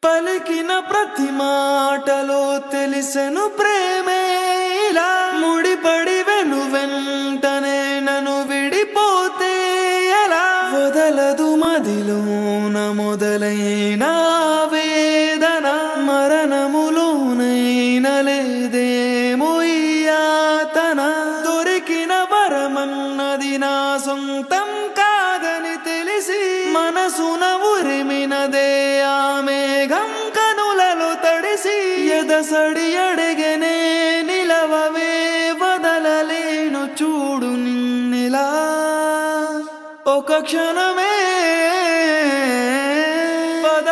పలికిన ప్రతి మాటలో తెలిసెను ప్రేమే ఇలా ముడిపడి వెంటనే నన్ను విడిపోతే ఎలా వదలదు మదిలోన మొదలైన వేదన మరణములోనైన లేదేమో ఈ యాతన దొరికిన వరమన్నది నా సొంతం కాదని తెలిసి మనసున ఉరిమినదే ఆ మేఘం కనులలో తడిసి ఎదసడి అడిగనే నిలవవే వదలలేను చూడు నిన్నిలా ఒక క్షణమే పద